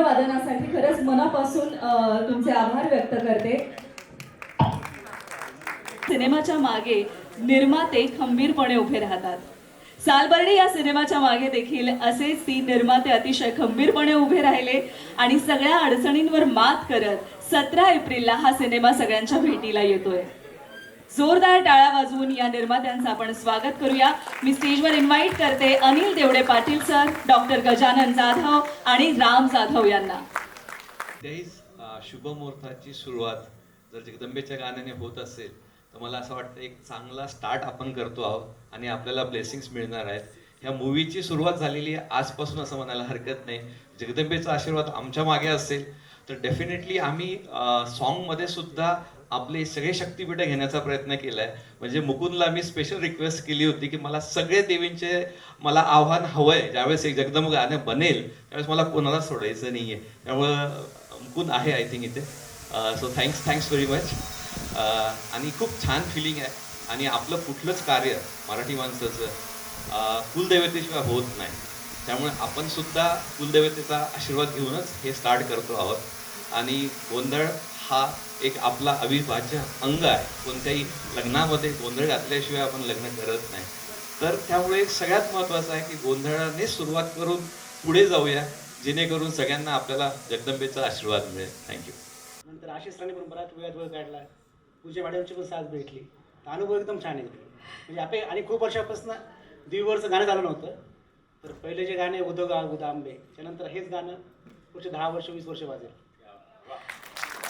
वादनासाठी खरंच मनापासून तुमचे आभार व्यक्त करते. सिनेमाच्या मागे निर्माते खंबीरपणे उभे राहतात. सालबर्डी या सिनेमाच्या मागे देखील असेच 3 निर्माते अतिशय खंबीरपणे उभे राहिले आणि सगळ्या अडचणींवर मात करत 17 एप्रिलला हा सिनेमा सगळ्यांच्या भेटीला येतोय. जोरदार टाळ्या वाजवून या निर्मात्यांचं आपण स्वागत करूया. मी स्टेजवर इन्व्हाइट करते अनिल देवडे पाटील सर, डॉक्टर गजानन जाधव आणि राम जाधव यांना. शुभमुहूर्ताची सुरुवात जर जगदंबेच्या गाण्याने होत असेल तर मला असं वाटतं एक चांगला स्टार्ट आपण करतो आहोत आणि आपल्याला ब्लेसिंग्स मिळणार आहेत. ह्या मूवीची सुरुवात झालेली आहे आजपासून असं म्हणायला हरकत नाही. जगदंबेचा आशीर्वाद आमच्या मागे असेल तर डेफिनेटली आम्ही सॉन्गमध्ये सुद्धा आपले सगळे शक्तिपीठ घेण्याचा प्रयत्न केला आहे. म्हणजे मुकुंदला मी स्पेशल रिक्वेस्ट केली होती की मला सगळे देवींचे मला आव्हान हवं आहे. ज्यावेळेस एक जगदंब गाणं बनेल त्यावेळेस मला कोणाला सोडायचं नाही आहे. त्यामुळं मुकुंद आहे आय थिंक इथे. So thanks very much. आणि खूप छान फिलिंग आहे. आणि आपलं कुठलंच कार्य मराठी माणसाचं कुलदेवतेशिवाय होत नाही. त्यामुळे आपण सुद्धा कुलदेवतेचा आशीर्वाद घेऊनच हे स्टार्ट करतो आहोत. आणि गोंधळ हा एक आपला अविभाज्य अंग आहे. कोणत्याही लग्नामध्ये गोंधळ घातल्याशिवाय आपण लग्न करत नाही. तर त्यामुळे सगळ्यात महत्त्वाचं आहे की गोंधळाने सुरुवात करून पुढे जाऊया जेणेकरून सगळ्यांना आपल्याला जगदंबेचा आशीर्वाद मिळेल. थँक्यू. नंतर आशिष राणे पण बराच वेळात वेळ काढला. पूजा मॅडमची पण साथ भेटली. अनुभव एकदम छान आहे. म्हणजे आणि खूप वर्षापासून दिववरचं गाणं झालं नव्हतं. तर पहिले जे गाणे उदगा उदांबे त्यानंतर हेच गाणं पुढचे 10 वर्ष 20 वर्ष वाजेल.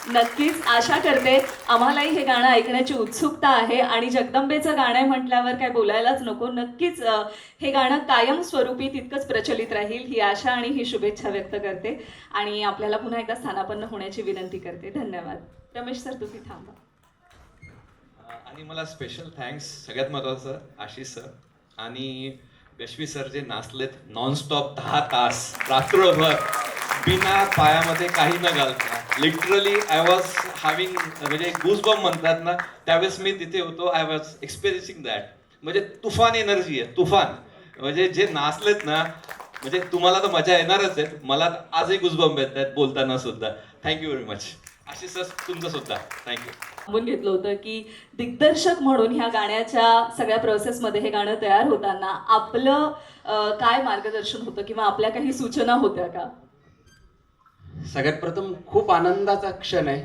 नक्कीच आशा करते. आम्हालाही हे गाणं ऐकण्याची उत्सुकता आहे आणि जगदंबेचं गाणं म्हटल्यावर काय बोलायलाच नको. नक्कीच हे गाणं कायम स्वरूपी तितकंच प्रचलित राहील ही आशा आणि ही शुभेच्छा व्यक्त करते. आणि आपल्याला पुन्हा एकदा स्थानापन्न होण्याची विनंती करते. धन्यवाद. रमेश सर तुम्ही थांबा. आणि मला स्पेशल थँक्स सगळ्यात महत्त्वाचं आशिष सर आणि यशवी सर जे नाचलेत नॉनस्टॉप 10 तास रात्रभर बिना पायामध्ये काही न घालता. लिटरली आय वॉज हॅव्हिंग म्हणजे गुजबम म्हणतात ना त्यावेळेस मी तिथे होतो. I was experiencing that. म्हणजे तुफान एनर्जी आहे तुफान. म्हणजे जे नाचलेत ना म्हणजे तुम्हाला तर मजा येणारच आहे. मला आजही गुजबम येत आहेत बोलताना सुद्धा. Thank you very much. Ashish sir तुमचं सुद्धा थँक्यू. थांबून घेतलं होतं की दिग्दर्शक म्हणून ह्या गाण्याच्या सगळ्या प्रोसेसमध्ये हे गाणं तयार होताना आपलं काय मार्गदर्शन होतं किंवा आपल्या काही सूचना होत्या का? सगळ्यात प्रथम खूप आनंदाचा क्षण आहे.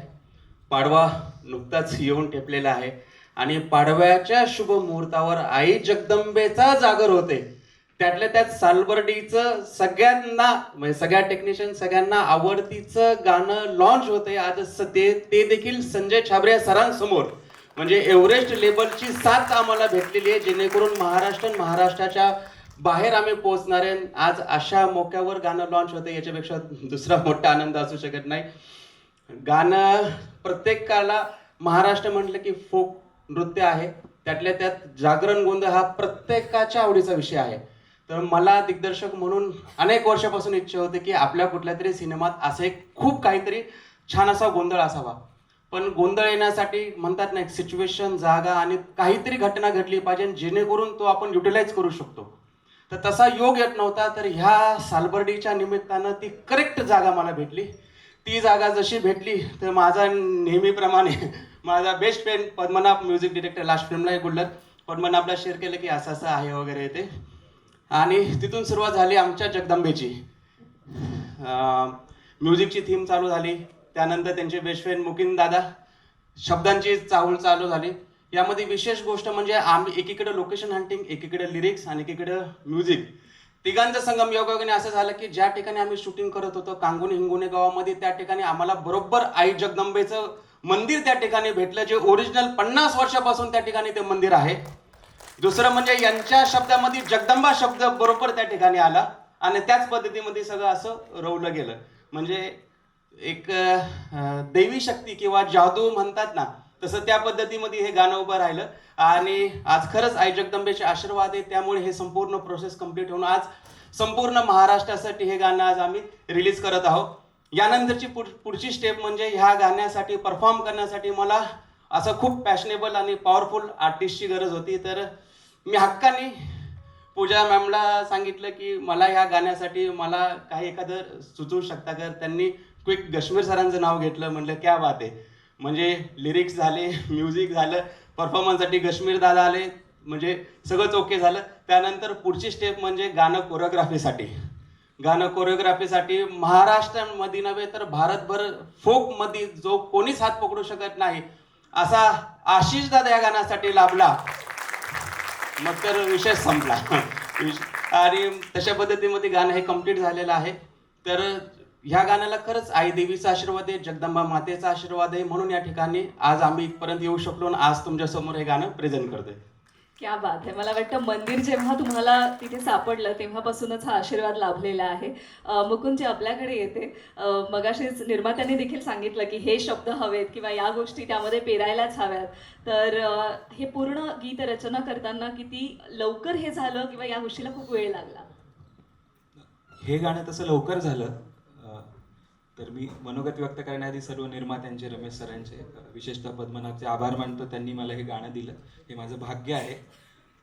पाडवा नुकताच येऊन ठेपलेला आहे आणि पाडव्याच्या शुभ मुहूर्तावर आई जगदंबेचा जागर होते. त्यातल्या त्यात सालबर्डीचं सगळ्यांना म्हणजे सगळ्या टेक्निशियन सगळ्यांना आवडतीचं गाणं लॉन्च होते आज ते देखील संजय छाबरे सरांसमोर. म्हणजे एव्हरेस्ट लेवलची साथ आम्हाला भेटलेली आहे जेणेकरून महाराष्ट्राच्या बाहेर आम्ही पोहोचणार आहे. आज अशा मोक्यावर गाणं लॉन्च होते याच्यापेक्षा दुसरा मोठा आनंद असू शकत नाही. गाणं प्रत्येकाला महाराष्ट्र म्हटलं की फोक नृत्य आहे. त्यातल्या त्यात जागरण गोंधळ हा प्रत्येकाच्या आवडीचा विषय आहे. तर मला दिग्दर्शक म्हणून अनेक वर्षापासून इच्छा होती की आपल्या कुठल्या तरी सिनेमात असं एक खूप काहीतरी छान असा गोंधळ असावा. पण गोंधळ येण्यासाठी म्हणतात ना एक सिच्युएशन जागा आणि काहीतरी घटना घडली पाहिजे जेणेकरून तो आपण युटिलाइज करू शकतो. तर तसा योग येत नव्हता. तर ह्या सालबर्डीच्या निमित्तानं ती करेक्ट जागा मला भेटली. ती जागा जशी भेटली तर माझा नेहमीप्रमाणे माझा best friend Padmanabh music director last फिल्मला बोललं पद्मनाभला शेअर केलं की असं असं आहे वगैरे ते. आणि तिथून सुरुवात झाली आमच्या जगदंबेची. म्युझिकची थीम चालू झाली. त्यानंतर त्यांचे बेस्ट फ्रेंड मुकिंद दादा शब्दांची चाहूल चालू झाली. यामध्ये विशेष गोष्ट म्हणजे आम्ही एकीकडे लोकेशन हंटिंग एकीकडे लिरिक्स आणि एकीकडे म्युझिक तिघांचा संगम योगायोगाने असं झालं की ज्या ठिकाणी आम्ही शूटिंग करत होतो कांगुनी हिंगोने गावामध्ये त्या ठिकाणी आम्हाला बरोबर आई जगदंबेचं मंदिर त्या ठिकाणी भेटलं जे ओरिजिनल 50 वर्षापासून त्या ठिकाणी ते मंदिर आहे. दुसरं म्हणजे यांच्या शब्दामध्ये जगदंबा शब्द बरोबर त्या ठिकाणी आला आणि त्याच पद्धतीमध्ये सगळं असं रवलं गेलं. म्हणजे एक दैवी शक्ती किंवा जादू म्हणतात ना तसं त्या पद्धतीमध्ये हे गाणं उभं राहिलं. आणि आज खरंच आई जगदंबेचे आशीर्वाद आहे त्यामुळे हे संपूर्ण प्रोसेस कंप्लीट होऊन आज संपूर्ण महाराष्ट्रासाठी हे गाणं आज आम्ही रिलीज करत आहोत. यानंतरची पुढची स्टेप म्हणजे ह्या गाण्यासाठी परफॉर्म करण्यासाठी मला असं खूप पॅशनेबल आणि पॉवरफुल आर्टिस्टची गरज होती. तर मी हक्काने पूजा मॅमला सांगितलं की मला ह्या गाण्यासाठी मला काही एखादं सुचवू शकता का? त्यांनी क्विक गश्मीर सरांचं नाव घेतलं. म्हणलं क्या बात आहे. म्हणजे लिरिक्स झाले, म्युझिक झालं, परफॉर्मन्ससाठी गश्मीर दादा आले, म्हणजे सगळंच ओके झालं. त्यानंतर पुढची स्टेप म्हणजे गाणं कोरिओग्राफीसाठी महाराष्ट्रामध्ये नव्हे तर भारतभर फोकमध्ये जो कोणीच हात पकडू शकत नाही असा आशिष दादा या गाण्यासाठी लाभला. मग तर विषय संपला. आणि तशा पद्धतीमध्ये गाणं हे कम्प्लीट झालेलं आहे. तर ह्या गाण्याला खरंच आई देवीचा आशीर्वाद आहे, जगदंबा मातेचा आशीर्वाद आहे, म्हणून या ठिकाणी आज आम्ही इथपर्यंत येऊ शकलो आणि आज तुमच्यासमोर हे गाणं प्रेझेंट करतोय. क्या बात आहे. मला वाटतं मंदिर जेव्हा तुम्हाला तिथे सापडलं तेव्हापासूनच हा आशीर्वाद लाभलेला आहे. मुकुंदजी आपल्याकडे येते. मगाशीच निर्मात्यांनी देखील सांगितलं की हे शब्द हवेत किंवा या गोष्टी त्यामध्ये पेरायलाच हव्यात. तर हे पूर्ण गीत रचना करताना किती लवकर हे झालं किंवा या गोष्टीला खूप वेळ लागला? हे गाणं तसं लवकर झालं. तर मी मनोगत व्यक्त करण्याआधी सर्व निर्मात्यांचे, रमेश सरांचे, विशेषतः पद्मनाभचे आभार मानतो. त्यांनी मला हे गाणं दिलं, हे माझं भाग्य आहे.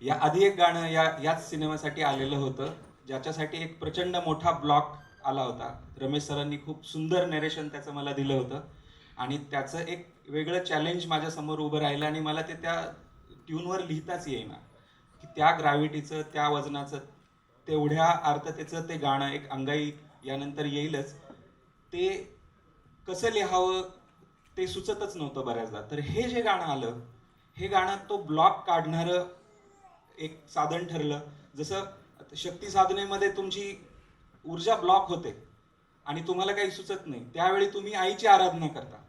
या आधी एक गाणं याच सिनेमासाठी आलेलं होतं, ज्याच्यासाठी एक प्रचंड मोठा ब्लॉक आला होता. रमेश सरांनी खूप सुंदर नरेशन त्याचं मला दिलं होतं आणि त्याचं एक वेगळं चॅलेंज माझ्यासमोर उभं राहिलं आणि मला ते त्या ट्यूनवर लिहिताच येईना की त्या ग्रॅव्हिटीचं, त्या वजनाचं, तेवढ्या अर्थतेचं ते गाणं एक अंगाई यानंतर येईलच, ते कसं लिहावं ते सुचतच नव्हतं बऱ्याचदा. तर हे जे गाणं आलं, हे गाणं तो ब्लॉक काढणारं एक साधन ठरलं. जसं शक्ती साधनेमध्ये तुमची ऊर्जा ब्लॉक होते आणि तुम्हाला काही सुचत नाही, त्यावेळी तुम्ही आईची आराधना करता.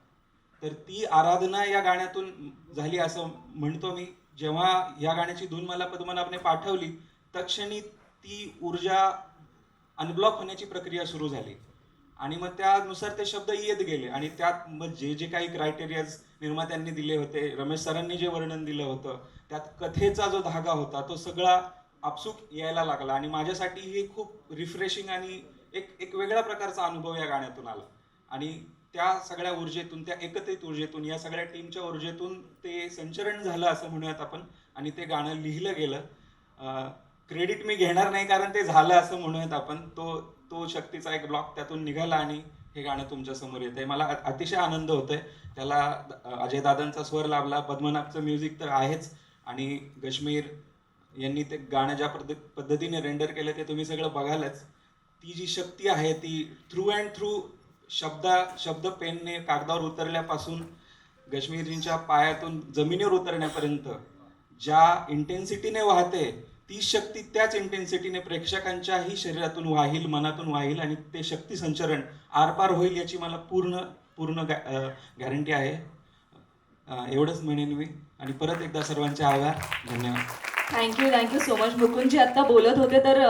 तर ती आराधना या गाण्यातून झाली असं म्हणतो मी. जेव्हा या गाण्याची धून मला पद्मनाभने पाठवली, तत्क्षणी ती ऊर्जा अनब्लॉक होण्याची प्रक्रिया सुरू झाली आणि मग त्यानुसार ते शब्द येत गेले आणि त्यात मग जे जे काही क्रायटेरियाज निर्मात्यांनी दिले होते, रमेश सरांनी जे वर्णन दिलं होतं, त्यात कथेचा जो धागा होता तो सगळा आपसूक यायला लागला आणि माझ्यासाठी हे खूप रिफ्रेशिंग आणि एक वेगळ्या प्रकारचा अनुभव या गाण्यातून आला. आणि त्या सगळ्या ऊर्जेतून, त्या एकत्रित ऊर्जेतून, या सगळ्या टीमच्या ऊर्जेतून ते संचरण झालं असं म्हणूयात आपण आणि ते गाणं लिहिलं गेलं. क्रेडिट मी घेणार नाही कारण ते झालं असं म्हणूयात आपण. तो शक्तीचा एक ब्लॉक त्यातून निघाला आणि हे गाणं तुमच्या समोर येत आहे. मला अतिशय आनंद होतोय. त्याला अजय दादांचा स्वर लाभला, पद्मनाभचं म्युझिक तर आहेच आणि गश्मीर यांनी ते गाणं ज्या पद्धतीने रेंडर केलं ते तुम्ही सगळं बघालच. ती जी शक्ती आहे ती थ्रू अँड थ्रू शब्द पेनने कागदावर उतरल्यापासून गश्मीरजींच्या पायातून जमिनीवर उतरण्यापर्यंत ज्या इंटेन्सिटीने वाहते, ती शक्ती त्याच इंटेन्सिटीने प्रेक्षकांच्याही शरीरातून वाहील, मनातून वाहील आणि ते शक्ती संचरण आरपार होईल याची मला पूर्ण गॅरंटी आहे. एवढंच म्हणेन मी आणि परत एकदा सर्वांचे आभार. धन्यवाद. Thank you so much. मुकुंदजी आत्ता बोलत होते तर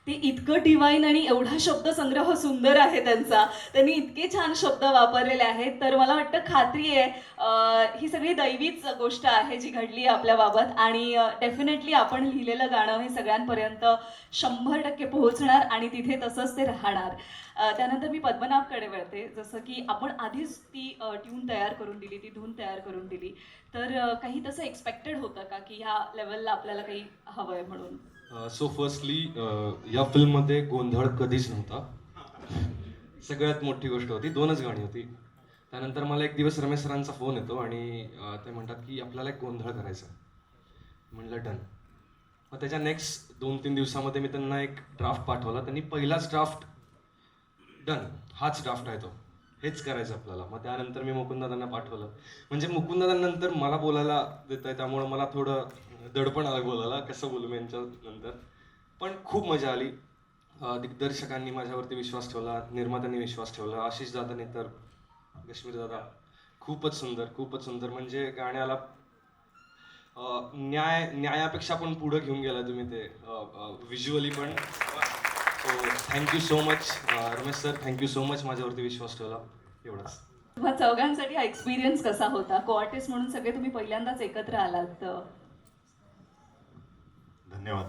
ते इतकं डिवाईन आणि एवढा शब्दसंग्रह सुंदर आहे त्यांचा, त्यांनी इतके छान शब्द वापरलेले आहेत. तर मला वाटतं खात्री आहे ही सगळी दैवीच गोष्ट आहे जी घडली आहे आपल्या बाबत आणि डेफिनेटली आपण लिहिलेलं गाणं हे सगळ्यांपर्यंत 100% पोहोचणार आणि तिथे तसंच ते राहणार. त्यानंतर मी पद्मनाभकडे वळते. जसं की आपण आधीच ती ट्यून तयार करून दिली, ती धून तयार करून दिली, तर काही तसं एक्सपेक्टेड होतं का की ह्या लेवलला आपल्याला काही हवं आहे म्हणून? सो फर्स्टली या फिल्ममध्ये गोंधळ कधीच नव्हता. सगळ्यात मोठी गोष्ट होती, 2च गाणी होती. त्यानंतर मला एक दिवस रमेश सरांचा फोन येतो आणि ते म्हणतात की आपल्याला एक गोंधळ करायचा. म्हणलं डन. मग त्याच्या नेक्स्ट 2-3 दिवसामध्ये मी त्यांना एक ड्राफ्ट पाठवला. त्यांनी पहिलाच ड्राफ्ट डन, हाच ड्राफ्ट आहे तो, हेच करायचं आपल्याला. मग त्यानंतर मी मुकुंददादांना पाठवलं. म्हणजे मुकुंददादांनंतर मला बोलायला देत आहे त्यामुळं मला थोडं दडपण आलं बोलायला, कसं बोलू मी यांच्या नंतर. पण खूप मजा आली. दिग्दर्शकांनी माझ्यावरती विश्वास ठेवला, निर्मात्यांनी विश्वास ठेवला, आशिष दादांनी तर गश्मीर दादा खूपच सुंदर. म्हणजे गाण्याला न्यायापेक्षा पण पुढं घेऊन गेला तुम्ही ते व्हिज्युअली पण. So thank you so much Ramesh sir, thank you so much माझ्यावरती विश्वास ठेवला. एवढंच. तुम्हा चौघांसाठी हा एक्सपिरियन्स कसा होता? को-आर्टिस्ट म्हणून सगळे तुम्ही पहिल्यांदाच एकत्र आलात. धन्यवाद.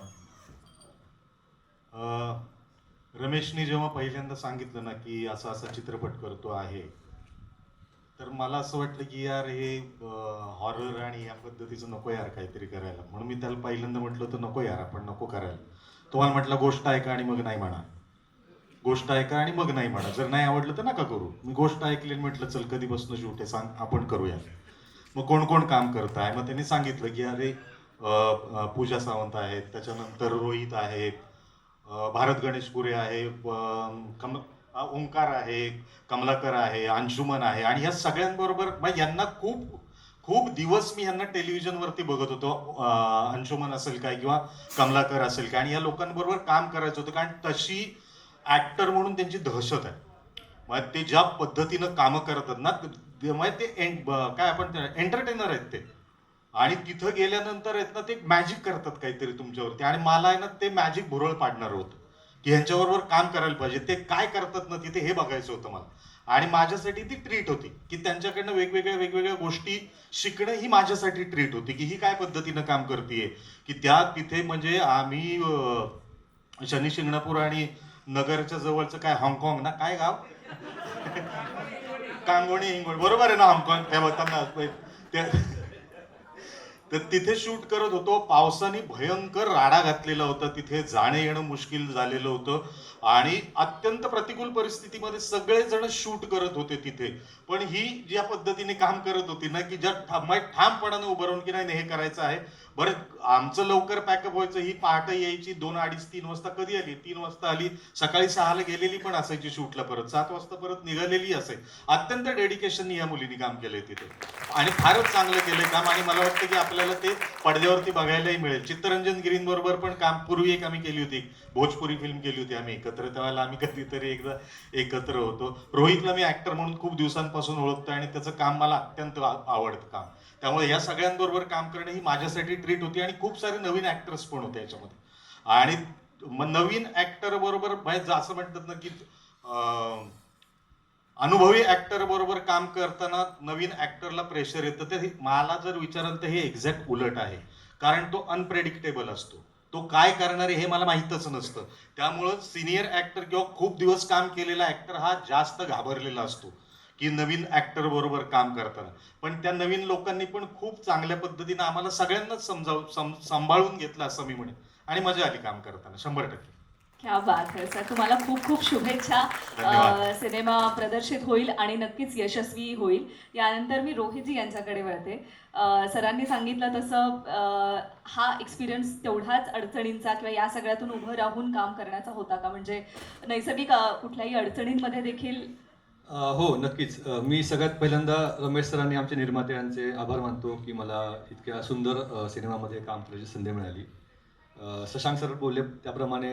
रमेशनी जेव्हा पहिल्यांदा सांगितलं ना की असा चित्रपट करतो आहे, तर मला असं वाटलं की यार हे हॉरर आणि या पद्धतीचं नको यार काहीतरी करायला, म्हणून मी त्याला पहिल्यांदा म्हटलं होतं नको यार आपण नको करायला. तुम्हाला म्हटलं गोष्ट ऐका आणि मग नाही म्हणा, गोष्ट ऐका आणि मग नाही म्हणा, जर नाही आवडलं तर नका करू. मी गोष्ट ऐकली आणि म्हटलं चल कधीपासून शूट आहे सांग, आपण करूया. मग कोण कोण काम करत आहे, मग त्यांनी सांगितलं की अरे पूजा सावंत आहेत, त्याच्यानंतर रोहित आहेत, भारत गणेशपुरे आहे, ओंकार आहे, कमलाकर आहे, अंशुमन आहे, आणि ह्या सगळ्यांबरोबर मग यांना खूप खूप दिवस मी यांना टेलिव्हिजनवरती बघत होतो. अंशुमन असेल काय किंवा कमलाकर असेल काय, आणि या लोकांबरोबर काम करायचं होतं, कारण तशी ऍक्टर म्हणून त्यांची दहशत आहे. मग ते ज्या पद्धतीनं कामं करतात ना, मग ते काय आपण एंटरटेनर आहेत ते, आणि तिथं गेल्यानंतर आहेत ना ते मॅजिक करतात काहीतरी तुमच्यावरती, आणि मला आहे ना ते मॅजिक भुरळ पाडणार होतं की ह्यांच्याबरोबर काम करायला पाहिजे. ते काय करतात ना तिथे हे बघायचं होतं मला, आणि माझ्यासाठी ती ट्रीट होती की त्यांच्याकडनं वेगवेगळ्या गोष्टी शिकणं ही माझ्यासाठी ट्रीट होती की ही काय पद्धतीनं काम करते. की त्या तिथे म्हणजे आम्ही शनी शिंगणापूर आणि नगरच्या जवळचं काय हाँगकाँग ना, काय गाव कांगोणी हिंगोणी, बरोबर आहे ना हाँगकाँग, त्या होताना तर तिथे शूट करत होतो. पावसाने भयंकर राडा घातलेला होता, तिथे जाणं येणं मुश्किल झालेलं होतं, आणि अत्यंत प्रतिकूल परिस्थितीमध्ये सगळेजण शूट करत होते तिथे. पण ही ज्या पद्धतीने काम करत होती ना, की ज्या ठामपणाने उभं राहून की नाही हे करायचं आहे बरं, आमचं लवकर पॅकअप व्हायचं. ही पहाटे यायची 2, 2:30, 3 वाजता. कधी आली? 3 वाजता आली. सकाळी 6ला गेलेली पण असायची शूटला, परत 7 वाजता परत निघालेली असायची. अत्यंत डेडिकेशन या मुलीने काम केलंय तिथे, आणि फारच चांगलं केलंय काम, आणि मला वाटतं की आपल्याला ते पडद्यावरती बघायलाही मिळेल. चित्तरंजन गिरींबरोबर पण काम पूर्वी एक आम्ही केली होती, भोजपुरी फिल्म केली होती आम्ही एकत्र, त्यावेळेला आम्ही कधीतरी एकदा एकत्र होतो. रोहितला मी ऍक्टर म्हणून खूप दिवसांपासून ओळखतो, आणि त्याचं काम मला अत्यंत आवडतं काम. त्यामुळे या सगळ्यांबरोबर काम करणं ही माझ्यासाठी ट्रीट होती, आणि खूप सारे नवीन ऍक्टर्स पण होते याच्यामध्ये. आणि नवीन ऍक्टर बरोबर असं म्हणतात ना की अनुभवी ऍक्टर बरोबर काम करताना नवीन ऍक्टरला प्रेशर येतं. ते मला जर विचाराल तर हे एक्झॅक्ट उलट आहे, कारण तो अनप्रेडिक्टेबल असतो. तो काय करणार आहे हे मला माहीतच नसतं. त्यामुळं सिनियर ऍक्टर किंवा खूप दिवस काम केलेला ऍक्टर हा जास्त घाबरलेला असतो की नवीन ऍक्टर बरोबर काम करताना. पण त्या नवीन लोकांनी पण खूप चांगल्या पद्धतीने आम्हाला सगळ्यांनाच सांभाळून घेतलं असं मी म्हणेन, आणि मजा आली काम करताना 100%. क्या बात है सर, तुम्हाला खूप खूप शुभेच्छा. धन्यवाद. सिनेमा प्रदर्शित होईल आणि नक्कीच यशस्वी होईल. यानंतर मी रोहितजी यांच्याकडे वळते. सरांनी सांगितलं तसं हा एक्सपिरियन्स तेवढाच अडचणींचा किंवा या सगळ्यातून उभं राहून काम करण्याचा होता का? म्हणजे नैसर्गिक कुठल्याही अडचणींमध्ये देखील हो, नक्कीच. मी सगळ्यात पहिल्यांदा रमेश सरांनी, आमचे निर्माते, यांचे आभार मानतो की मला इतक्या सुंदर सिनेमामध्ये काम करायची संधी मिळाली. शशांक सर बोलले त्याप्रमाणे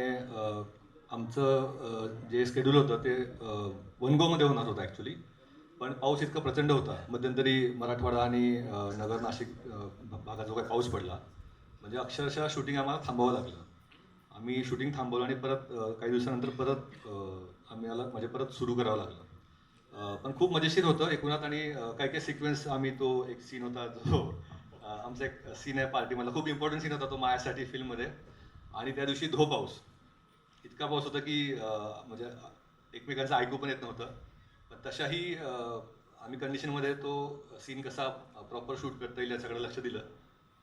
आमचं जे शेड्यूल होतं ते वनगोमध्ये होणार होतं ॲक्च्युली, पण पाऊस इतका प्रचंड होता. मध्यंतरी मराठवाडा आणि नगर नाशिक भागात जो काही पाऊस पडला, म्हणजे अक्षरशः शूटिंग आम्हाला थांबावं लागलं. आम्ही शूटिंग थांबवलं आणि परत काही दिवसानंतर परत आम्हाला म्हणजे परत सुरू करावं लागलं. पण खूप मजेशीर होतं एकूणात, आणि काही काही सिक्वेन्स आम्ही, तो एक सीन होता जो आमचा एक सीन आहे पार्टीमधला, खूप इम्पॉर्टंट सीन होता तो माझ्यासाठी फिल्ममध्ये. आणि त्या दिवशी पाऊस, इतका पाऊस होता की म्हणजे एकमेकांचं ऐकू पण येत नव्हतं. पण तशाही आम्ही कंडिशनमध्ये तो सीन कसा प्रॉपर शूट करता येईल याच्याकडे लक्ष दिलं,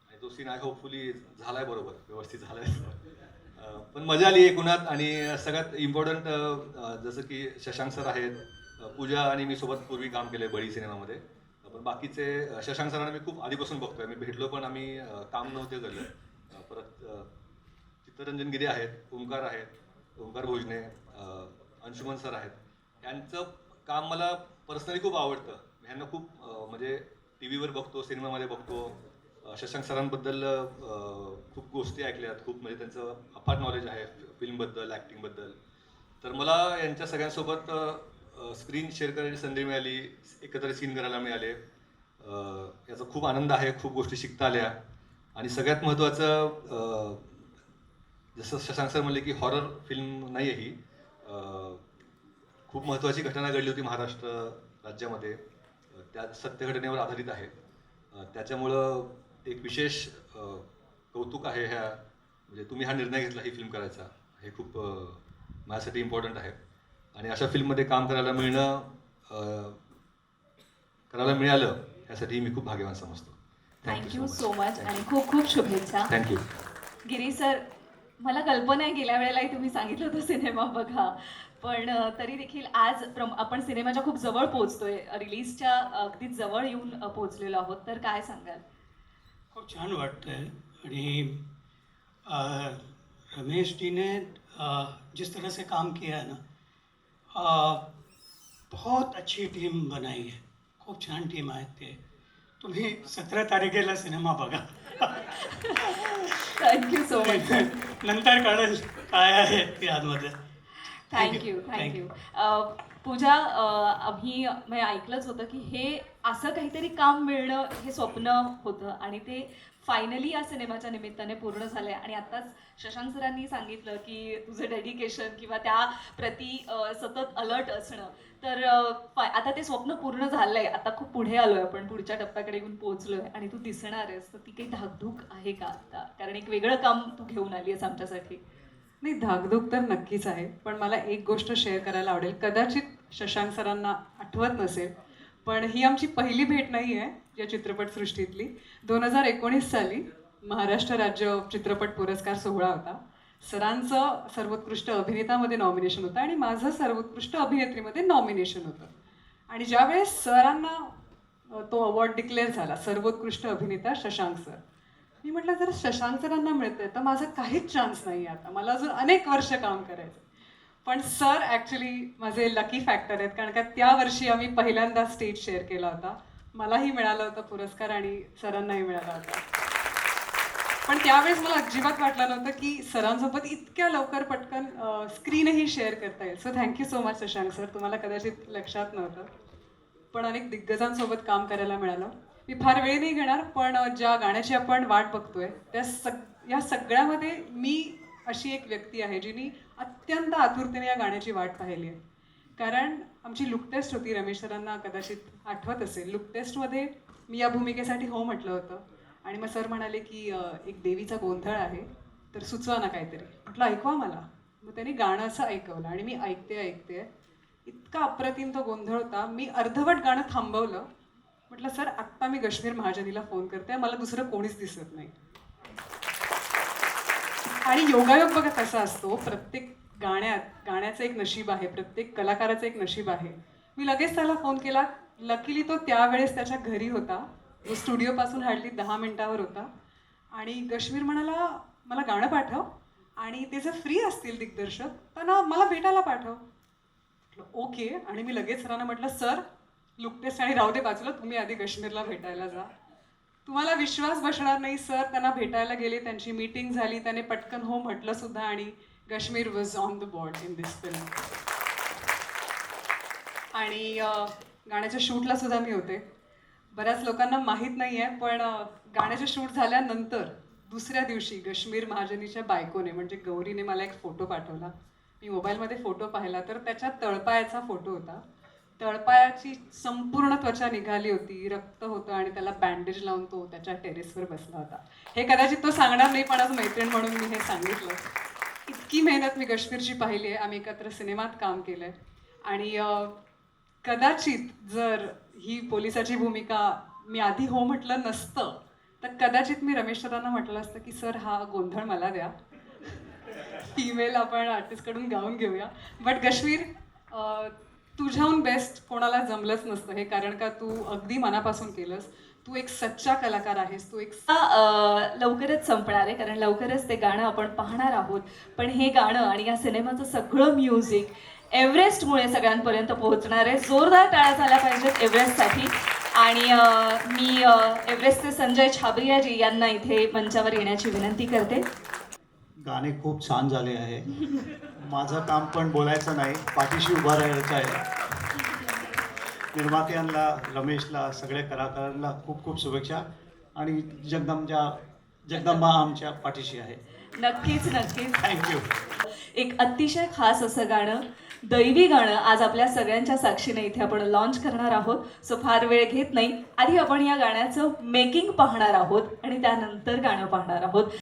आणि तो सीन आहे होपफुली झाला आहे बरोबर, व्यवस्थित झाला आहे. पण मजा आली एकूणात. आणि सगळ्यात इम्पॉर्टंट जसं की शशांक सर आहेत, पूजा आणि मी सोबत पूर्वी काम केलं आहे बळी सिनेमामध्ये. पण बाकीचे शशांक सरांना मी खूप आधीपासून बघतोय, मी भेटलो पण आम्ही काम नव्हते झालं. परत चित्तरंजन गिरी आहेत, ओंकार आहेत, ओंकार भोजने, अंशुमन सर आहेत. यांचं काम मला पर्सनली खूप आवडतं. ह्यांना खूप म्हणजे टी व्हीवर बघतो, सिनेमामध्ये बघतो. शशांक सरांबद्दल खूप गोष्टी ऐकल्यात, खूप म्हणजे त्यांचं अफाट नॉलेज आहे फिल्मबद्दल, ॲक्टिंगबद्दल. तर मला यांच्या सगळ्यांसोबत स्क्रीन शेअर करायची संधी मिळाली, एकत्र सीन करायला मिळाले. याचा खूप आनंद आहे, खूप गोष्टी शिकता आल्या. आणि सगळ्यात महत्त्वाचं, जसं शशांक सर म्हणले की हॉरर फिल्म नाही आहे ही, खूप महत्त्वाची घटना घडली होती महाराष्ट्र राज्यामध्ये, त्या सत्य घटनेवर आधारित आहे. त्याच्यामुळं एक विशेष कौतुक आहे ह्या, म्हणजे तुम्ही हा निर्णय घेतला ही फिल्म करायचा, हे खूप माझ्यासाठी इम्पॉर्टंट आहे. आणि अशा फिल्ममध्ये काम करायला मिळणं करायला मिळालं यासाठी मी खूप भाग्यवान समजतो. थँक्यू सो मच आणि खूप खूप शुभेच्छा. थँक्यू. गिरी सर, मला कल्पना आहे गेल्या वेळेलाही तुम्ही सांगितलं होतं सिनेमा बघा, पण तरी देखील आज आपण सिनेमाच्या खूप जवळ पोहोचतोय, रिलीजच्या अगदी जवळ येऊन पोहोचलेलो आहोत, तर काय सांगाल? खूप छान वाटतंय आणि रमेश जी ने जिस तरह से काम किया है ना, बहुत अच्छी टीम बनाई है. खूप छान टीम आहेत ते. तुम्ही 17 तारखेला सिनेमा बघा. Thank you so much. नंतर कळेल काय आहे ते आतमध्ये. थँक्यू. पूजा, आम्ही म्हणजे ऐकलंच होतं की हे असं काहीतरी काम मिळणं हे स्वप्न होतं आणि ते फायनली या सिनेमाच्या निमित्ताने पूर्ण झालंय. आणि आत्ताच शशांक सरांनी सांगितलं की तुझं डेडिकेशन किंवा त्या प्रती सतत अलर्ट असणं, तर आता ते स्वप्न पूर्ण झालंय. आता खूप पुढे आलोय आपण, पुढच्या टप्प्याकडे येऊन पोहोचलोय आणि तू दिसणार आहेस, तर ती काही धाकधूक आहे का आता? कारण एक वेगळं काम तू घेऊन आली आहेस आमच्यासाठी. नाही, धाकधूक तर नक्कीच आहे, पण मला एक गोष्ट शेअर करायला आवडेल. कदाचित शशांक सरांना आठवत नसेल, पण ही आमची पहिली भेट नाही आहे या चित्रपटसृष्टीतली. 2019 साली महाराष्ट्र राज्य चित्रपट पुरस्कार सोहळा होता. सरांचं सर्वोत्कृष्ट अभिनेतामध्ये नॉमिनेशन होतं आणि माझं सर्वोत्कृष्ट अभिनेत्रीमध्ये नॉमिनेशन होतं. आणि ज्यावेळेस सरांना तो अवॉर्ड डिक्लेअर झाला, सर्वोत्कृष्ट अभिनेता शशांक सर, मी म्हटलं जर शशांक सरांना मिळतंय तर माझा काहीच चान्स नाही आहे, आता मला अजून अनेक वर्ष काम करायचं. पण सर ॲक्च्युली माझे लकी फॅक्टर आहेत, कारण का त्या वर्षी आम्ही पहिल्यांदा स्टेज शेअर केला होता. मलाही मिळाला होता पुरस्कार आणि सरांनाही मिळाला होता. पण त्यावेळेस मला अजिबात वाटलं नव्हतं की सरांसोबत इतक्या लवकर पटकन स्क्रीनही शेअर करता येईल. So thank you so much Shashank sir. तुम्हाला कदाचित लक्षात नव्हतं, पण अनेक दिग्गजांसोबत काम करायला मिळालं. मी फार वेळ नाही घेणार, पण ज्या गाण्याची आपण वाट बघतोय या सगळ्यामध्ये मी अशी एक व्यक्ती आहे जिने अत्यंत आतुरतेने या गाण्याची वाट पाहिली आहे. कारण आमची लुक टेस्ट होती, रमेश सरांना कदाचित आठवत असेल. लुक टेस्टमध्ये मी या भूमिकेसाठी हो म्हटलं होतं आणि मग सर म्हणाले की एक देवीचा गोंधळ आहे, तर सुचवा ना काहीतरी. म्हटलं ऐकवा मला. मग त्यांनी गाणं असं ऐकवलं आणि मी ऐकते. इतका अप्रतिम तो गोंधळ होता. मी अर्धवट गाणं थांबवलं. म्हटलं सर आत्ता मी कश्मीर महाजनीला फोन करते, मला दुसरं कोणीच दिसत नाही. आणि योगायोग बघा कसा असतो, प्रत्येक गाण्याचं एक नशीब आहे, प्रत्येक कलाकाराचं एक नशीब आहे. मी लगेच त्याला फोन केला. लकीली तो त्यावेळेस त्याच्या घरी होता, तो स्टुडिओपासून हार्डली 10 मिनिटावर होता. आणि कश्मीर म्हणाला मला गाणं पाठव आणि ते जर फ्री असतील दिग्दर्शक त्यांना मला भेटायला पाठव. म्हटलं ओके. आणि मी लगेच सरांना म्हटलं सर लुक टेस्ट आणि राहू दे बाजूला, तुम्ही आधी कश्मीरला भेटायला जा. तुम्हाला विश्वास बसणार नाही, सर त्यांना भेटायला गेले, त्यांची मीटिंग झाली, त्याने पटकन हो म्हटलं सुद्धा आणि Kashmir was on the board in this film. आणि गाण्याच्या शूटला सुद्धा मी होते. बऱ्याच लोकांना माहीत नाही आहे, पण गाण्याचे शूट झाल्यानंतर दुसऱ्या दिवशी कश्मीर महाजनीच्या बायकोने म्हणजे गौरीने मला एक फोटो पाठवला. मी मोबाईलमध्ये फोटो पाहिला तर त्याच्यात तळपायाचा फोटो होता. तळपायाची संपूर्ण त्वचा निघाली होती, रक्त होतं आणि त्याला बँडेज लावून तो त्याच्या टेरेसवर बसला होता. हे कदाचित तो सांगणार नाही, पण आज मैत्रीण म्हणून मी हे सांगितलं. इतकी मेहनत मी कश्मीरची पाहिली आहे. आम्ही एकत्र सिनेमात काम केलं आहे आणि कदाचित जर ही पोलिसाची भूमिका मी आधी हो म्हटलं नसतं तर कदाचित मी रमेश सरांना म्हटलं असतं की सर हा गोंधळ मला द्या, फीमेल आपण आर्टिस्टकडून गाऊन घेऊया. बट कश्मीर तुझ्याहून बेस्ट कोणाला जमलंच नसतं हे, कारण का तू अगदी मनापासून केलंस. तू एक सच्चा कलाकार आहेस. तू एक लवकरच संपणार आहे, कारण लवकरच ते गाणं आपण पाहणार आहोत. पण हे गाणं आणि या सिनेमाचं सगळं म्युझिक एव्हरेस्टमुळे सगळ्यांपर्यंत पोहोचणार आहे. जोरदार टाळ्या झाल्या पाहिजेत एव्हरेस्टसाठी. आणि मी एव्हरेस्टचे संजय छाबरियाजी यांना इथे मंचावर येण्याची विनंती करते. गाणे खूप छान झाले आहे. माझं काम पण बोलायचं नाही, पाठीशी उभा राहायचं आहे. निर्मात्यांना, रमेशला, सगळ्या कलाकारांना खूप खूप शुभेच्छा. आणि जगदंबा आमच्या पाठीशी आहे. नक्कीच. थँक्यू. एक अतिशय खास असं गाणं, दैवी गाणं आज आपल्या सगळ्यांच्या साक्षीने इथे आपण लॉन्च करणार आहोत. सो फार वेळ घेत नाही, आधी आपण या गाण्याचं मेकिंग पाहणार आहोत आणि त्यानंतर गाणं पाहणार आहोत.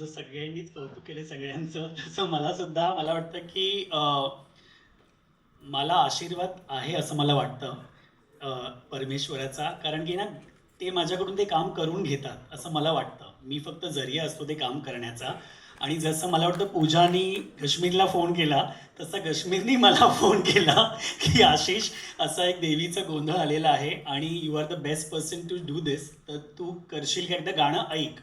जसं सगळ्यांनीच कौतुक केलं सगळ्यांचं तसं मला सुद्धा मला वाटतं की मला आशीर्वाद आहे असं मला वाटतं परमेश्वराचा, कारण की ना ते माझ्याकडून ते काम करून घेतात असं मला वाटतं. मी फक्त जरिया असतो ते काम करण्याचा. आणि जसं मला वाटतं पूजानी कश्मीरला फोन केला तसा कश्मीरनी मला फोन केला की आशिष असा एक देवीचा गोंधळ आलेला आहे आणि you are the best person to do this, तर तू करशील का, एकदा गाणं ऐक,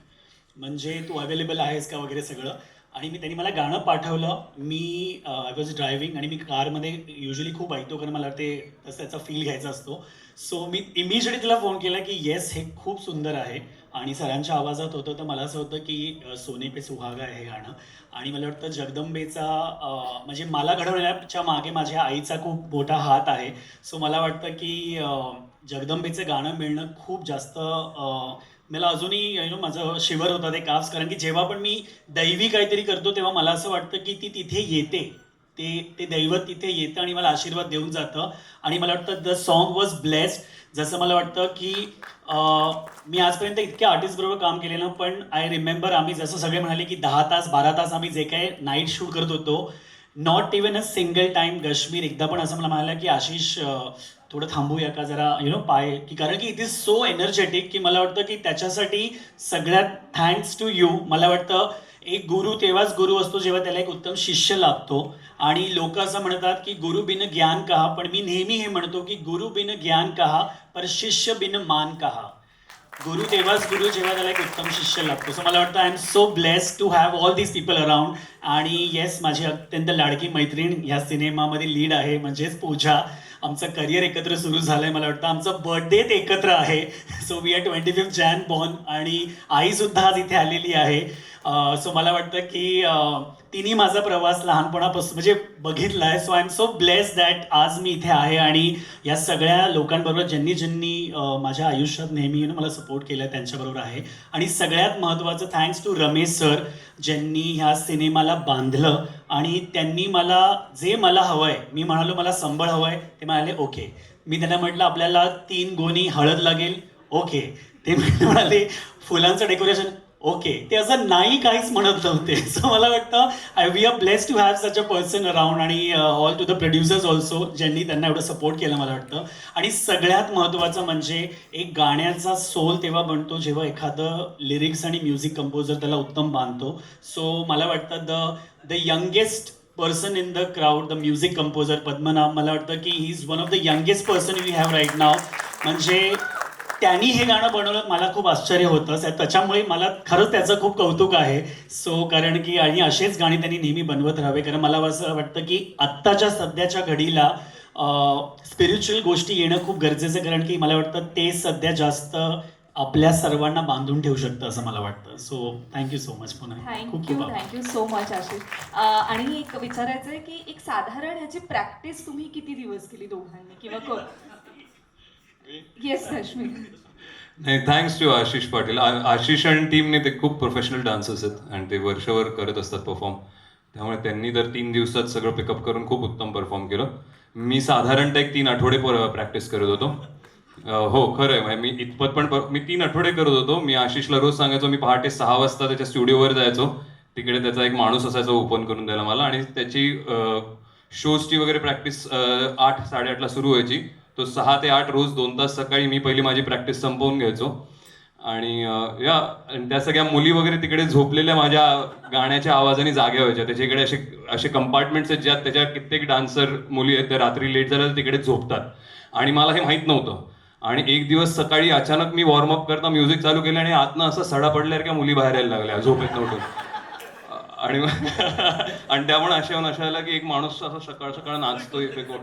म्हणजे तू अवेलेबल आहेस का वगैरे सगळं. आणि त्यांनी मला गाणं पाठवलं. मी आय वॉज ड्रायव्हिंग आणि मी कारमध्ये युजली खूप ऐकतो कारण मला ते तसं त्याचा फील घ्यायचा असतो. सो मी इमिजिएटली तिला फोन केला की येस हे खूप सुंदर आहे आणि सरांच्या आवाजात होतं, तर मला असं होतं की सोने पे सुहागा आहे हे गाणं. आणि मला वाटतं जगदंबेचा म्हणजे मला घडवण्याच्या मागे माझ्या आईचा खूप मोठा हात आहे. सो मला वाटतं की जगदंबेचं गाणं मिळणं खूप जास्त मला अजूनही माझं शिवर होतं ते काफ्स, कारण की जेव्हा पण मी दैवी काहीतरी करतो तेव्हा मला असं वाटतं की ती तिथे येते, ते दैवत तिथे येतं आणि मला आशीर्वाद देऊन जातं. आणि मला वाटतं द सॉन्ग वॉज ब्लेस्ड. जसं मला वाटतं की मी आजपर्यंत इतक्या आर्टिस्टबरोबर काम केलेलं, पण आय रिमेंबर आम्ही जसं सगळे म्हणाले की 10 तास 12 तास आम्ही जे काही नाईट शूट करत होतो, not even a single time Kashmir एकदा पण असं मला म्हणाला की आशिष थोडं थांबूया का जरा पाय, की कारण की इट इज सो एनर्जेटिक की मला वाटतं की त्याच्यासाठी सगळ्यात थँक्स टू यू. मला वाटतं एक गुरु तेव्हाच गुरु असतो जेव्हा त्याला एक उत्तम शिष्य लाभतो. आणि लोक असं म्हणतात की गुरु बिन ज्ञान कहा, पण मी नेहमी हे म्हणतो की गुरु बिन ज्ञान कहा पर शिष्य बिन मान कहा. गुरु तेव्हाच गुरु जेव्हा त्याला एक उत्तम शिष्य लागतो. सो मला वाटतं I am so blessed to have all these people around. आणि येस, माझी अत्यंत लाडकी मैत्रीण ह्या सिनेमामध्ये लीड आहे, म्हणजेच पूजा. आमचं करिअर एकत्र सुरू झालं आहे. मला वाटतं आमचं बर्थडे एकत्र आहे. So we are 25 Jan born आणि आईसुद्धा आज इथे आलेली आहे. सो मला वाटतं की तिने माझा प्रवास लहानपणापासून म्हणजे बघितला आहे. So I am so blessed that आज मी इथे आहे आणि या सगळ्या लोकांबरोबर ज्यांनी माझ्या आयुष्यात नेहमी मला सपोर्ट केलं त्यांच्याबरोबर आहे. आणि सगळ्यात महत्त्वाचं थँक्स टू रमेश सर, ज्यांनी ह्या सिनेमाला बांधलं आणि त्यांनी मला जे मला हवं आहे, मी म्हणालो मला संबळ हवं आहे, ते म्हणाले ओके. मी त्यांना म्हटलं आपल्याला 3 गोणी हळद लागेल, ओके. ते म्हणाले फुलांचं डेकोरेशन, ओके. ते असं नाही काहीच म्हणत नव्हते. सो मला वाटतं we are blessed to have such a person around. आणि all to the producers also, ज्यांनी त्यांना एवढं सपोर्ट केलं मला वाटतं. आणि सगळ्यात महत्त्वाचं म्हणजे एक गाण्याचा सोल तेव्हा बनतो जेव्हा एखादं लिरिक्स आणि म्युझिक कंपोजर त्याला उत्तम बांधतो. सो मला वाटतं the youngest person in the crowd, the music composer Padmanabh, मला वाटतं की he is one of the youngest person we have right now. म्हणजे त्यांनी हे गाणं बनवलं, मला खूप आश्चर्य होतं. त्याच्यामुळे मला खरंच त्याचं खूप कौतुक आहे. सो कारण की आणि असेच गाणी त्यांनी नेहमी बनवत राहावे, कारण मला असं वाटतं की आत्ताच्या सध्याच्या घडीला स्पिरिच्युअल गोष्टी येणं खूप गरजेचं आहे, कारण की मला वाटतं ते सध्या जास्त आपल्या सर्वांना बांधून ठेवू शकतं असं मला वाटतं. सो थँक्यू सो मच पुन्हा. Thank you so much Ashish. आणि एक विचारायचं आहे की एक साधारण ह्याची प्रॅक्टिस तुम्ही किती दिवस केली दोघांनी किंवा येस रश्मी. नाही, थँक्स टू आशिष पाटील. आशिष आणि टीमने ते खूप प्रोफेशनल डान्सर्स आहेत आणि ते वर्षभर करत असतात परफॉर्म. त्यामुळे त्यांनी तर 3 दिवसात सगळं पिकअप करून खूप उत्तम परफॉर्म केलं. मी साधारणतः एक 3 आठवडे प्रॅक्टिस करत होतो. हो, खरं आहे. मी इतपत पण मी 3 आठवडे करत होतो. मी आशिषला रोज सांगायचो मी पहाटे 6 वाजता त्याच्या स्टुडिओवर जायचो. तिकडे त्याचा एक माणूस असायचा ओपन करून द्यायला मला, आणि त्याची शोजची वगैरे प्रॅक्टिस 8 साडेआठला सुरू व्हायची. तो 6 ते 8 रोज 2 तास सकाळी मी पहिली माझी प्रॅक्टिस संपवून घ्यायचो. आणि त्या सगळ्या मुली वगैरे तिकडे झोपलेल्या माझ्या गाण्याच्या आवाजाने जाग्या व्हायच्या. त्याच्याकडे असे कंपार्टमेंट्स आहेत ज्यात त्याच्या कित्येक डान्सर मुली आहेत, त्या रात्री लेट झाल्या तिकडे झोपतात आणि मला हे माहीत नव्हतं. आणि एक दिवस सकाळी अचानक मी वॉर्मअप करता म्युझिक चालू केलं आणि आतनं असं सडा पडल्यासारख्या मुली बाहेर यायला लागल्या झोपेत नव्हतं. आणि त्यामुळे अशा आला की एक माणूस असा सकाळ सकाळ नाचतोय इथे कोण.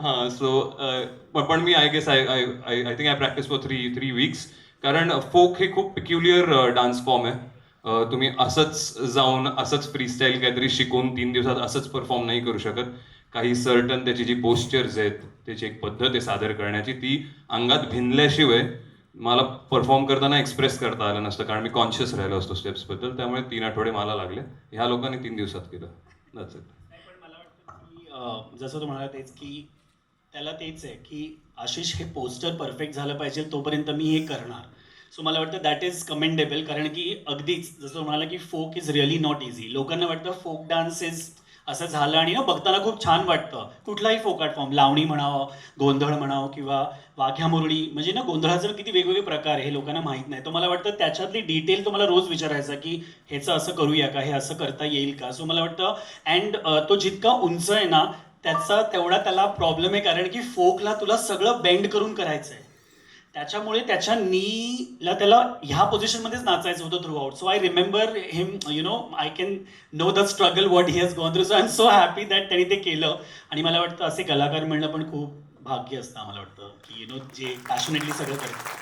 हां, सो पण मी I guess I think I practice for 3 weeks. कारण फोक हे खूप पिक्युलियर डान्स फॉर्म आहे. तुम्ही असंच जाऊन असंच फ्रीस्टाईल काहीतरी शिकून 3 दिवसात असंच परफॉर्म नाही करू शकत. काही सर्टन त्याची जी पोस्चर्स आहेत, त्याची एक पद्धत आहे सादर करण्याची, ती अंगात भिनल्याशिवाय मला परफॉर्म करताना एक्सप्रेस करता आलं नसतं, कारण मी कॉन्शियस राहिलो असतो स्टेप्सबद्दल. त्यामुळे 3 आठवडे मला लागले. ह्या लोकांनी 3 दिवसात केलं. That's it. जसं तू म्हणाला तेच की त्याला तेच आहे की आशिष हे पोस्टर परफेक्ट झालं पाहिजे तोपर्यंत मी हे करणार. सो मला वाटतं दॅट इज कमेंडेबल, कारण की अगदीच जसं म्हणाला की folk is really not easy. लोकांना वाटतं फोक डान्स इज असं झालं आणि ना बघताना खूप छान वाटतं. कुठलाही फोक आर्ट फॉर्म, लावणी म्हणावं, गोंधळ म्हणावं किंवा वाघ्या मुरळी, म्हणजे ना गोंधळाचे किती वेगवेगळे प्रकार आहे हे लोकांना माहीत नाही. तर मला वाटतं त्याच्यातली डिटेल तुम्हाला रोज विचारायचा की ह्याचं असं करूया का, हे असं करता येईल का. सो मला वाटतं अँड तो जितका उंच आहे ना त्याचा तेवढा त्याला प्रॉब्लेम आहे, कारण की फोकला तुला सगळं बेंड करून करायचं आहे. त्याच्यामुळे त्याच्या नीला त्याला ह्या पोझिशनमध्येच नाचायचं होतं through out. So I remember him, you know, I can know the struggle what he has gone through. So I am so happy that त्यांनी ते केलं. आणि मला वाटतं असे कलाकार मिळणं पण खूप भाग्य असतं. मला वाटतं की यु नो जे पॅशनेटली सगळं करतात.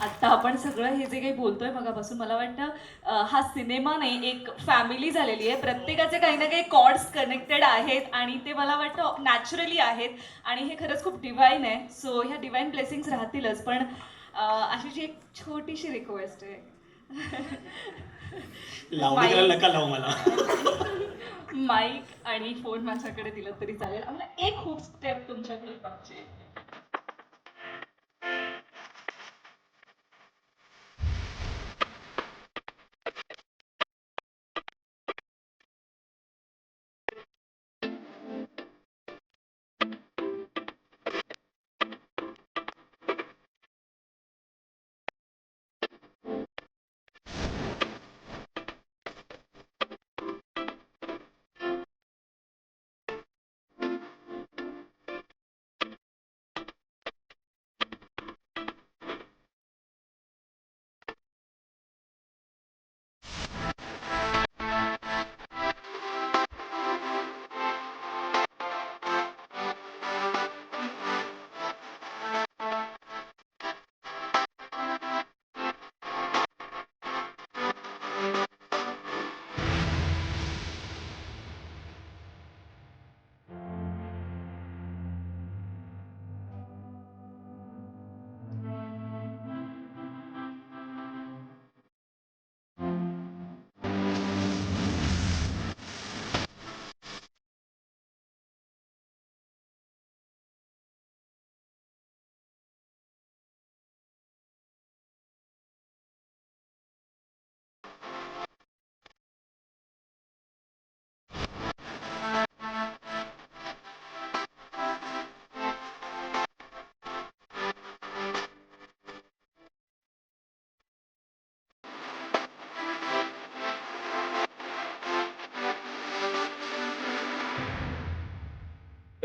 आत्ता आपण सगळं हे जे काही बोलतोय मगापासून, मला वाटतं हा सिनेमा नाही, एक फॅमिली झालेली आहे. प्रत्येकाचे काही ना काही कॉर्ड्स कनेक्टेड आहेत आणि ते मला वाटतं नॅचरली आहेत आणि हे खरंच खूप डिवाईन आहे. सो ह्या डिवाईन ब्लेसिंग्स राहतीलच. पण अशी जी एक छोटीशी रिक्वेस्ट आहे, लावणी करायला नका लावू मला. माईक आणि फोन माझ्याकडे दिलं तरी चालेल. आम्हाला एक खूप स्टेप तुमच्याकडे पाहिजे.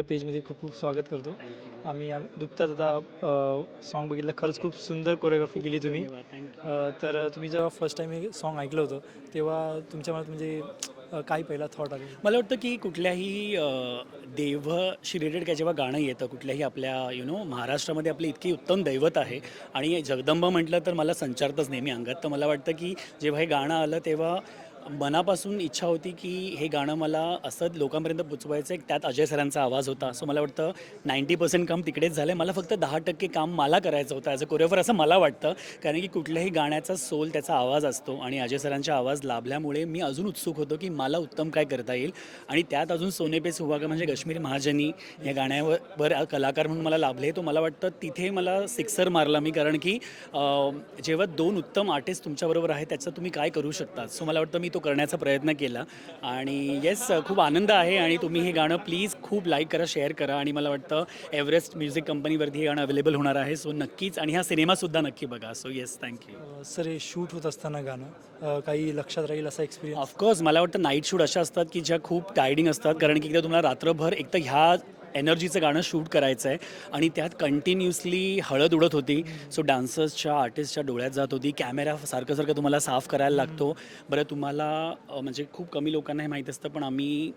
पेजमध्ये खूप खूप स्वागत करतो. आम्ही नुकताच आता सॉन्ग बघितलं. खरंच खूप सुंदर कोरिओग्राफी केली तुम्ही. तर तुम्ही जेव्हा फर्स्ट टाईम हे सॉन्ग ऐकलं होतं तेव्हा तुमच्या मनात म्हणजे काय पहिला थॉट आले? मला वाटतं की कुठल्याही देवाशी रिलेटेड काय जेव्हा गाणं येतं कुठल्याही आपल्या महाराष्ट्रामध्ये आपली इतकी उत्तम दैवत आहे आणि जगदंबा म्हटलं तर मला संचारतच नेहमी अंगात. तर मला वाटतं की जेव्हा हे गाणं आलं तेव्हा मनापासून इच्छा होती की हे गाणं मला असं लोकांपर्यंत पोचवायचं आहे. त्यात अजय सरांचा आवाज होता. सो मला वाटतं 90% काम तिकडेच झालं. मला फक्त 10% काम मला करायचं होतं ॲज अ कोरिओग्राफर, असं मला वाटतं. कारण की कुठल्याही गाण्याचा सोल त्याचा आवाज असतो आणि अजय सरांचा आवाज लाभल्यामुळे मी अजून उत्सुक होतो की मला उत्तम काय करता येईल. आणि त्यात अजून सोने पे सुहागा म्हणजे काश्मीरी महाजनी या गाण्यावर कलाकार म्हणून मला लाभले. तो मला वाटतं तिथे मला सिक्सर मारला मी, कारण की जेव्हा 2 उत्तम आर्टिस्ट तुमच्याबरोबर आहेत त्याचं तुम्ही काय करू शकता. सो मला वाटतं मी तो करण्याचा प्रयत्न केला आणि येस खूप आनंद आहे. आणि तुम्ही हे गाणं प्लीज खूप लाईक करा, शेअर करा. आणि मला वाटतं एव्हरेस्ट म्युझिक कंपनीवरती हे गाणं अवेलेबल होणार आहे. सो नक्कीच, आणि हा सिनेमासुद्धा नक्की बघा. So yes, thank you. सर हे शूट होत असताना गाणं काही लक्षात राहील असा एक्सपिरियन्स? ऑफकोर्स मला वाटतं नाईट शूट अशा असतात की ज्या खूप गायडिंग असतात, कारण की एकदा तुम्हाला रात्रभर एक तर ह्या एनर्जीचं गाणं शूट करायचं आहे आणि त्यात कंटिन्युअसली हळद उडत होती. सो डान्सर्सच्या आर्टिस्टच्या डोळ्यात जात होती. कॅमेरा सारखं तुम्हाला साफ करायला लागतो. बरं तुम्हाला म्हणजे खूप कमी लोकांना हे माहीत असतं, पण आम्ही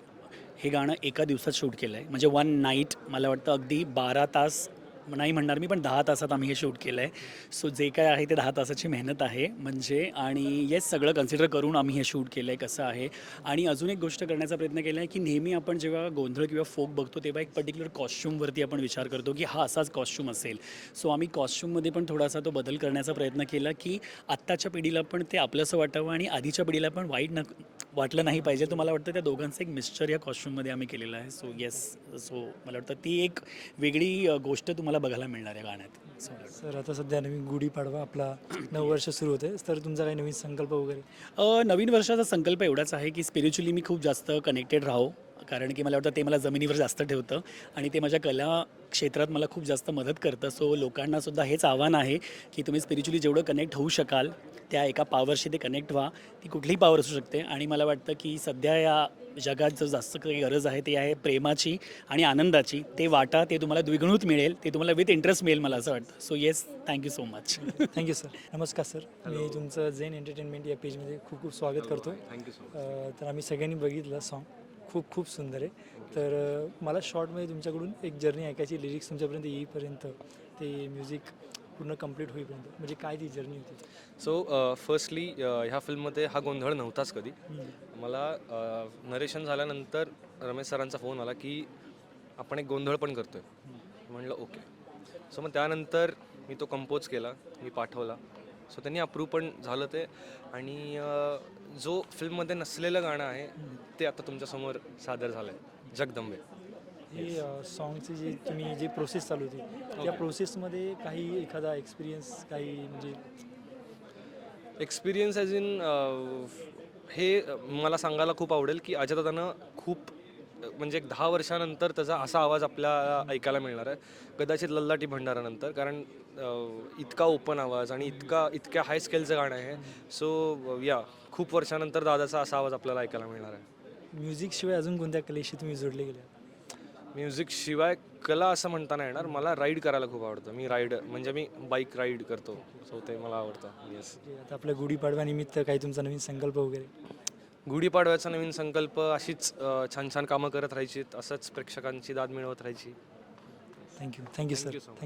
हे गाणं एका दिवसात शूट केलं आहे. म्हणजे 1 नाईट, मला वाटतं अगदी 12 तास नाही म्हणणार मी, पण 10 तासात आम्ही हे शूट केलं आहे. सो जे काय आहे ते 10 तासाची मेहनत आहे म्हणजे. आणि येस सगळं कन्सिडर करून आम्ही हे शूट केलं आहे कसं आहे. आणि अजून एक गोष्ट करण्याचा प्रयत्न केला आहे की नेहमी आपण जेव्हा गोंधळ किंवा फोक बघतो तेव्हा एक पर्टिक्युलर कॉस्च्यूमवरती आपण विचार करतो की हा असाच कॉस्च्यूम असेल. सो आम्ही कॉस्च्यूममध्ये पण थोडासा तो बदल करण्याचा प्रयत्न केला की आत्ताच्या पिढीला पण ते आपलंसं वाटावं आणि आधीच्या पिढीला पण वाईट वाटलं नाही पाहिजे. तर मला वाटतं त्या दोघांचं एक मिक्सचर या कॉस्च्यूममध्ये आम्ही केलेलं आहे. सो येस, सो मला वाटतं ती एक वेगळी गोष्ट तुम्हाला तुम्हाला बघायला मिळणार आहे गाण्यात. So, सर आता सध्या नवीन गुढीपाडवा आपला नववर्ष सुरू होते, तर तुमचा काही नवीन संकल्प वगैरे? नवीन वर्षाचा संकल्प एवढाच आहे की स्पिरिच्युअली मी खूप जास्त कनेक्टेड राहो, कारण की मला वाटतं ते मला जमिनीवर जास्त ठेवतं आणि ते माझ्या कला क्षेत्रात मला खूप जास्त मदत करतं. सो लोकांनासुद्धा हेच आव्हान आहे की तुम्ही स्पिरिच्युअली जेवढं कनेक्ट होऊ शकाल त्या एका पॉवरशी ते कनेक्ट व्हा. ती कुठलीही पॉवर असू शकते आणि मला वाटतं की सध्या या जगात जो जास्त काही गरज आहे ते आहे प्रेमाची आणि आनंदाची. ते वाटा, ते तुम्हाला द्विगुणित मिळेल, ते तुम्हाला विथ इंटरेस्ट मिळेल मला असं वाटतं. So yes, thank you so much. Thank you sir. नमस्कार सर, मी तुमचं झेन एंटरटेनमेंट या पेजमध्ये खूप खूप स्वागत करतो. थँक्यू सो तर आम्ही सगळ्यांनी बघितलं सॉन्ग, खूप खूप सुंदर आहे. तर मला शॉर्टमध्ये तुमच्याकडून एक जर्नी ऐकायची, लिरिक्स तुमच्यापर्यंत येईपर्यंत, ते म्युझिक पूर्ण कंप्लीट होईपर्यंत, म्हणजे काय ती जर्नी होती? सो फर्स्टली ह्या फिल्ममध्ये हा गोंधळ नव्हताच कधी. मला नरेशन झाल्यानंतर रमेश सरांचा फोन आला की आपण एक गोंधळ पण करतोय. म्हणलं ओके. सो मग त्यानंतर मी तो कंपोज केला, मी पाठवला. सो त्यांनी अप्रूव्ह पण झालं ते. आणि जो फिल्ममध्ये नसलेलं गाणं आहे ते आता तुमच्यासमोर सादर झालं आहे, जगदंबे. ही सॉन्गची जी तुम्ही जी प्रोसेस चालू होती, त्या प्रोसेसमध्ये काही एखादा एक्सपिरियन्स, काही म्हणजे एक्सपिरियन्स ॲज इन हे मला सांगायला खूप आवडेल की अजयदादानं खूप म्हणजे एक 10 वर्षानंतर त्याचा असा आवाज आपल्याला ऐकायला मिळणार आहे, कदाचित लल्लाटी भंडारानंतर. कारण इतका ओपन आवाज आणि इतक्या हाय स्केलचं गाणं आहे. सो या खूप वर्षानंतर दादाचा असा आवाज आपल्याला ऐकायला मिळणार आहे. म्युझिकशिवाय अजून कोणत्या कलेशी तुम्ही जोडले गेले? म्युझिकशिवाय कला असं म्हणता नाही येणार. मला राईड करायला खूप आवडतं. मी म्हणजे मी बाईक राईड करतो. सो ते मला आवडतं. येस. आता आपल्या गुढीपाडव्यानिमित्त काही तुमचा नवीन संकल्प वगैरे? गुढीपाडव्याचा नवीन संकल्प अशीच छान छान कामं करत राहायची, असंच प्रेक्षकांची दाद मिळवत राहायची. Thank you sir.